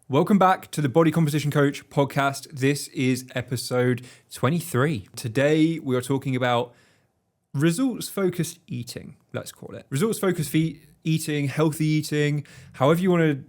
Welcome back to the Body Composition Coach podcast. This is episode 23. Today we are talking about results-focused eating, let's call it. Results-focused eating, healthy eating, however you want to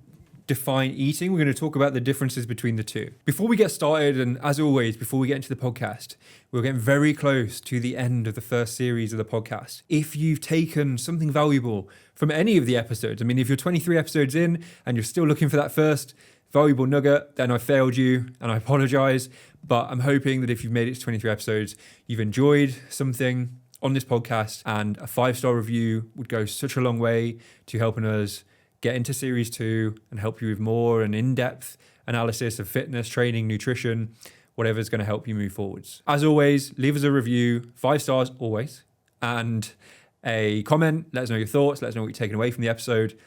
define eating. We're going to talk about the differences between the two. Before we get started, and as always, before we get into the podcast, we're getting very close to the end of the first series of the podcast. If you've taken something valuable from any of the episodes, if you're 23 episodes in and you're still looking for that first valuable nugget, then I failed you and I apologize. But I'm hoping that if you've made it to 23 episodes, you've enjoyed something on this podcast, and a 5-star review would go such a long way to helping us get into series 2 and help you with more and in-depth analysis of fitness, training, nutrition, whatever's going to help you move forwards. As always, leave us a review, 5 stars always, and a comment. Let us know your thoughts. Let us know what you've taken away from the episode.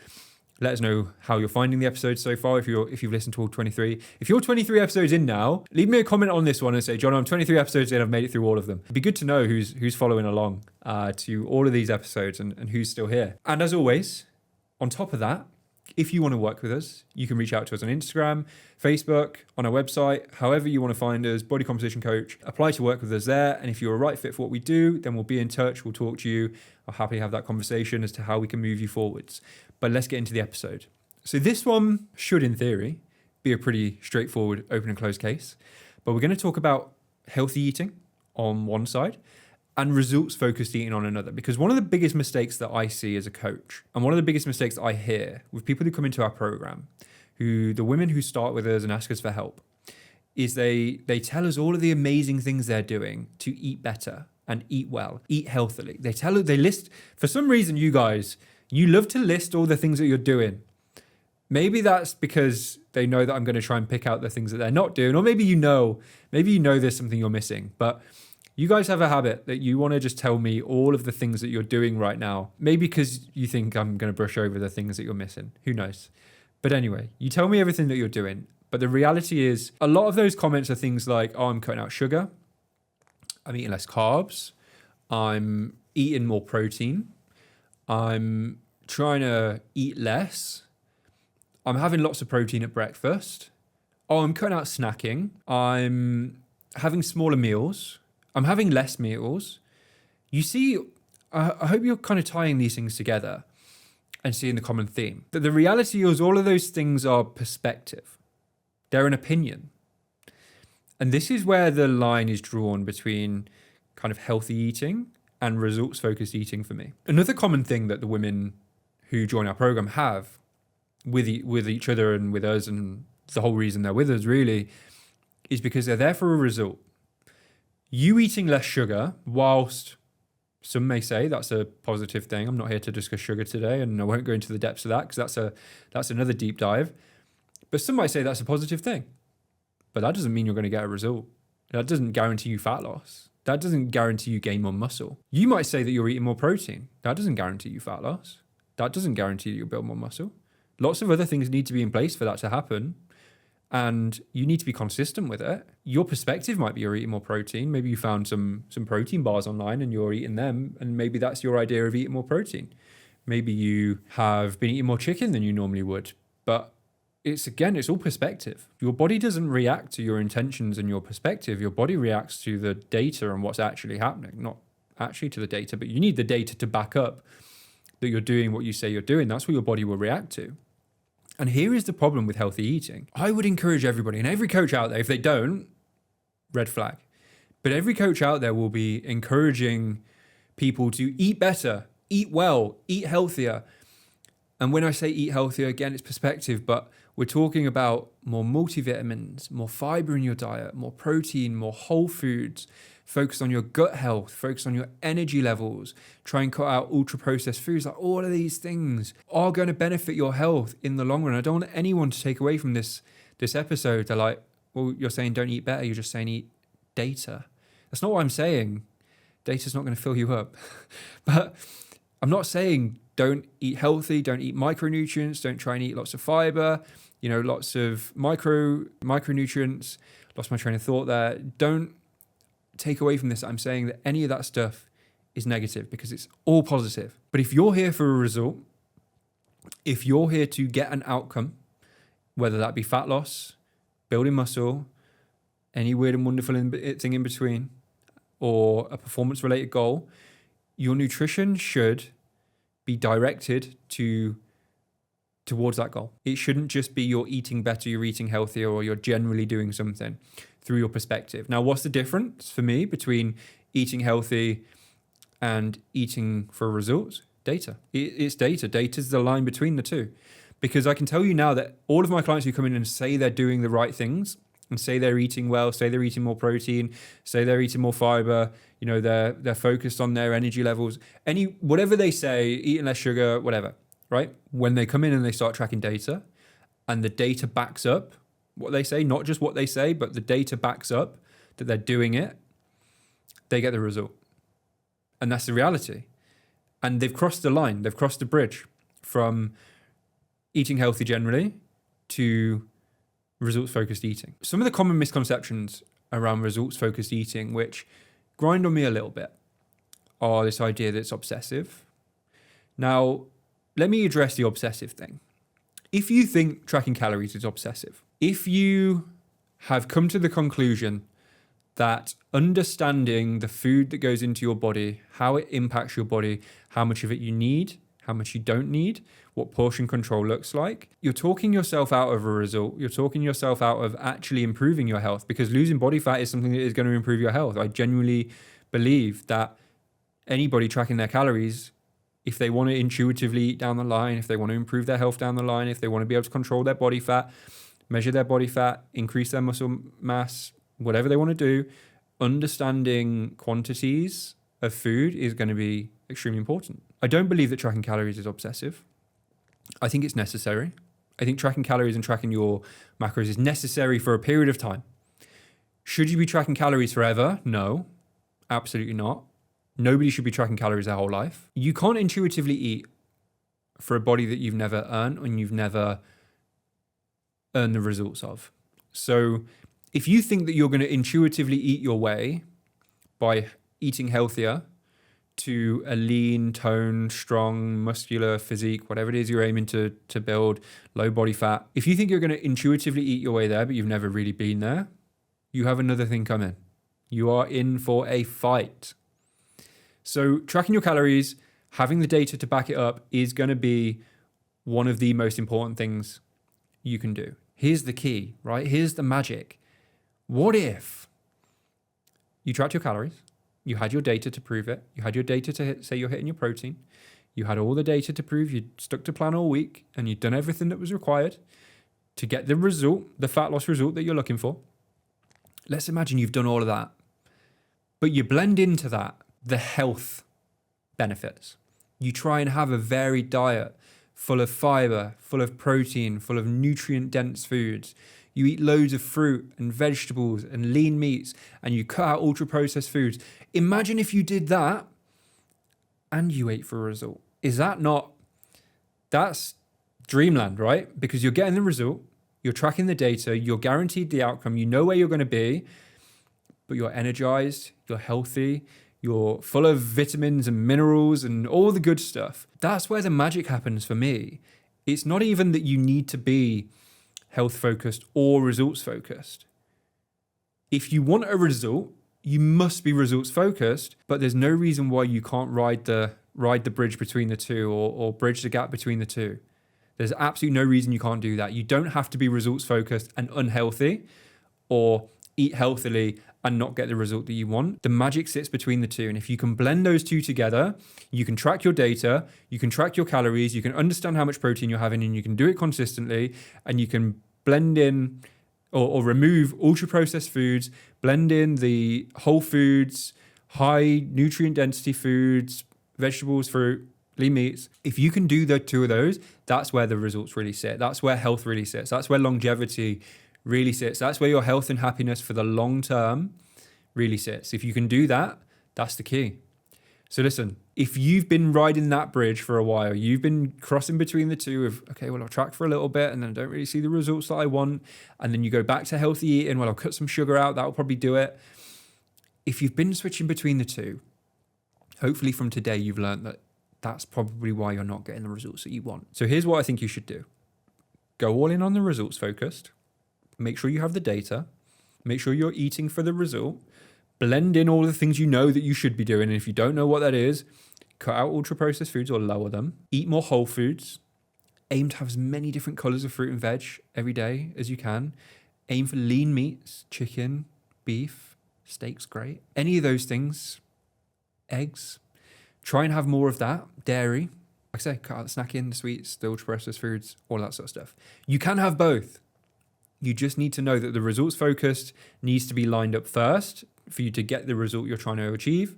Let us know how you're finding the episode so far if you've listened to all 23. If you're 23 episodes in now, leave me a comment on this one and say, John, I'm 23 episodes in, I've made it through all of them. It'd be good to know who's following along to all of these episodes and who's still here. And as always, on top of that, if you want to work with us, you can reach out to us on Instagram, Facebook, on our website, however you want to find us, Body Composition Coach. Apply to work with us there. And if you're a right fit for what we do, then we'll be in touch. We'll talk to you. I'll happily have that conversation as to how we can move you forwards. But let's get into the episode. So this one should, in theory, be a pretty straightforward open and closed case. But we're going to talk about healthy eating on one side and results-focused eating on another. Because one of the biggest mistakes that I see as a coach, and one of the biggest mistakes that I hear with people who come into our program, the women who start with us and ask us for help, is they tell us all of the amazing things they're doing to eat better and eat well, eat healthily. They list, for some reason, you guys, you love to list all the things that you're doing. Maybe that's because they know that I'm going to try and pick out the things that they're not doing, or maybe you know there's something you're missing, but you guys have a habit that you want to just tell me all of the things that you're doing right now. Maybe because you think I'm going to brush over the things that you're missing. Who knows? But anyway, you tell me everything that you're doing. But the reality is a lot of those comments are things like, oh, I'm cutting out sugar. I'm eating less carbs. I'm eating more protein. I'm trying to eat less. I'm having lots of protein at breakfast. Oh, I'm cutting out snacking. I'm having smaller meals. I'm having less meals. You see, I hope you're kind of tying these things together and seeing the common theme. But the reality is all of those things are perspective. They're an opinion. And this is where the line is drawn between kind of healthy eating and results-focused eating for me. Another common thing that the women who join our program have with each other and with us, and the whole reason they're with us really, is because they're there for a result. You eating less sugar, whilst some may say that's a positive thing. I'm not here to discuss sugar today, and I won't go into the depths of that because that's another deep dive. But some might say that's a positive thing. But that doesn't mean you're going to get a result. That doesn't guarantee you fat loss. That doesn't guarantee you gain more muscle. You might say that you're eating more protein. That doesn't guarantee you fat loss. That doesn't guarantee that you'll build more muscle. Lots of other things need to be in place for that to happen. And you need to be consistent with it. Your perspective might be you're eating more protein. Maybe you found some protein bars online and you're eating them. And maybe that's your idea of eating more protein. Maybe you have been eating more chicken than you normally would. But it's all perspective. Your body doesn't react to your intentions and your perspective. Your body reacts to the data and what's actually happening. Not actually to the data, but you need the data to back up that you're doing what you say you're doing. That's what your body will react to. And here is the problem with healthy eating. I would encourage everybody, and every coach out there, if they don't, red flag. But every coach out there will be encouraging people to eat better, eat well, eat healthier. And when I say eat healthier, again, it's perspective, but we're talking about more multivitamins, more fiber in your diet, more protein, more whole foods, focus on your gut health, focus on your energy levels, try and cut out ultra-processed foods. Like all of these things are going to benefit your health in the long run. I don't want anyone to take away from this episode. They're like, well, you're saying don't eat better. You're just saying eat data. That's not what I'm saying. Data's not going to fill you up. But I'm not saying don't eat healthy, don't eat micronutrients, don't try and eat lots of fiber, lots of micronutrients. Lost my train of thought there. Don't take away from this. I'm saying that any of that stuff is negative because it's all positive. But if you're here for a result, if you're here to get an outcome, whether that be fat loss, building muscle, any weird and wonderful thing in between, or a performance-related goal, your nutrition should be directed towards that goal. It shouldn't just be you're eating better, you're eating healthier, or you're generally doing something through your perspective. Now, what's the difference for me between eating healthy and eating for results? Data. It's data. Data's the line between the two. Because I can tell you now that all of my clients who come in and say they're doing the right things and say they're eating well, say they're eating more protein, say they're eating more fiber, they're focused on their energy levels, whatever they say, eating less sugar, whatever, right? When they come in and they start tracking data and the data backs up what they say, not just what they say, but the data backs up that they're doing it, they get the result. And that's the reality. And they've crossed the line, they've crossed the bridge from eating healthy generally to results-focused eating. Some of the common misconceptions around results-focused eating, which grind on me a little bit, are this idea that it's obsessive. Now, let me address the obsessive thing. If you think tracking calories is obsessive, if you have come to the conclusion that understanding the food that goes into your body, how it impacts your body, how much of it you need, how much you don't need, what portion control looks like, you're talking yourself out of a result. You're talking yourself out of actually improving your health, because losing body fat is something that is going to improve your health. I genuinely believe that anybody tracking their calories, if they want to intuitively eat down the line, if they want to improve their health down the line, if they want to be able to control their body fat, measure their body fat, increase their muscle mass, whatever they want to do, understanding quantities of food is going to be extremely important. I don't believe that tracking calories is obsessive. I think it's necessary. I think tracking calories and tracking your macros is necessary for a period of time. Should you be tracking calories forever? No, absolutely not. Nobody should be tracking calories their whole life. You can't intuitively eat for a body that you've never earned and you've never earned the results of. So if you think that you're going to intuitively eat your way by eating healthier to a lean, toned, strong, muscular physique, whatever it is you're aiming to build, low body fat, if you think you're going to intuitively eat your way there, but you've never really been there, you have another thing coming. You are in for a fight. So tracking your calories, having the data to back it up is going to be one of the most important things you can do. Here's the key, right? Here's the magic. What if you tracked your calories, you had your data to prove it, you had your data to say you're hitting your protein, you had all the data to prove you'd stuck to plan all week and you'd done everything that was required to get the result, the fat loss result that you're looking for. Let's imagine you've done all of that, but you blend into that the health benefits. You try and have a varied diet full of fiber, full of protein, full of nutrient-dense foods. You eat loads of fruit and vegetables and lean meats, and you cut out ultra-processed foods. Imagine if you did that and you ate for a result. Is that not, that's dreamland, right? Because you're getting the result, you're tracking the data, you're guaranteed the outcome, you know where you're going to be, but you're energized, you're healthy, you're full of vitamins and minerals and all the good stuff. That's where the magic happens for me. It's not even that you need to be health focused or results focused. If you want a result, you must be results focused, but there's no reason why you can't ride the bridge between the two or bridge the gap between the two. There's absolutely no reason you can't do that. You don't have to be results focused and unhealthy or eat healthily and not get the result that you want. The magic sits between the two. And if you can blend those two together, you can track your data, you can track your calories, you can understand how much protein you're having, and you can do it consistently, and you can blend in or remove ultra-processed foods, blend in the whole foods, high nutrient density foods, vegetables, fruit, lean meats. If you can do the two of those, that's where the results really sit. That's where health really sits. That's where longevity really sits. That's where your health and happiness for the long term really sits. If you can do that, that's the key. So listen, if you've been riding that bridge for a while, you've been crossing between the two of, okay, well, I'll track for a little bit and then I don't really see the results that I want. And then you go back to healthy eating, well, I'll cut some sugar out. That'll probably do it. If you've been switching between the two, hopefully from today, you've learned that that's probably why you're not getting the results that you want. So here's what I think you should do. go all in on the results focused. Make sure you have the data. Make sure you're eating for the result. Blend in all the things you know that you should be doing. And if you don't know what that is, cut out ultra-processed foods or lower them. Eat more whole foods. Aim to have as many different colors of fruit and veg every day as you can. Aim for lean meats, chicken, beef, steak's great. Any of those things, eggs. Try and have more of that. Dairy. Like I say, cut out the snacking, the sweets, the ultra-processed foods, all that sort of stuff. You can have both. You just need to know that the results focused needs to be lined up first for you to get the result you're trying to achieve.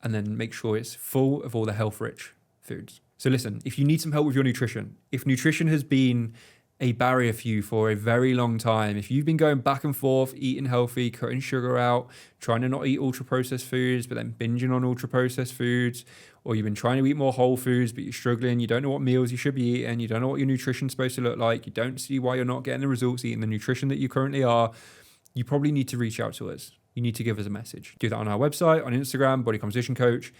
And then make sure it's full of all the health-rich foods. So listen, if you need some help with your nutrition, if nutrition has been a barrier for you for a very long time, if you've been going back and forth, eating healthy, cutting sugar out, trying to not eat ultra-processed foods, but then binging on ultra-processed foods, or you've been trying to eat more whole foods, but you're struggling, you don't know what meals you should be eating, you don't know what your nutrition's supposed to look like, you don't see why you're not getting the results eating the nutrition that you currently are, you probably need to reach out to us. You need to give us a message. Do that on our website, on Instagram, Body Composition Coach.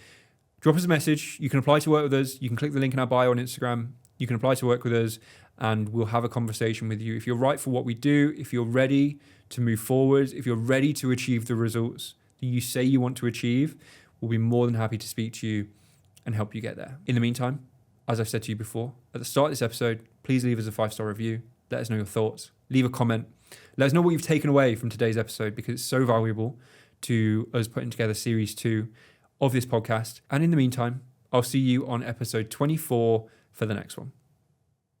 Drop us a message. You can apply to work with us. You can click the link in our bio on Instagram. You can apply to work with us and we'll have a conversation with you. If you're right for what we do, if you're ready to move forward, if you're ready to achieve the results that you say you want to achieve, we'll be more than happy to speak to you and help you get there. In the meantime, as I've said to you before, at the start of this episode, please leave us a 5-star review. Let us know your thoughts. Leave a comment. Let us know what you've taken away from today's episode because it's so valuable to us putting together series 2 of this podcast. And in the meantime, I'll see you on episode 24 for the next one.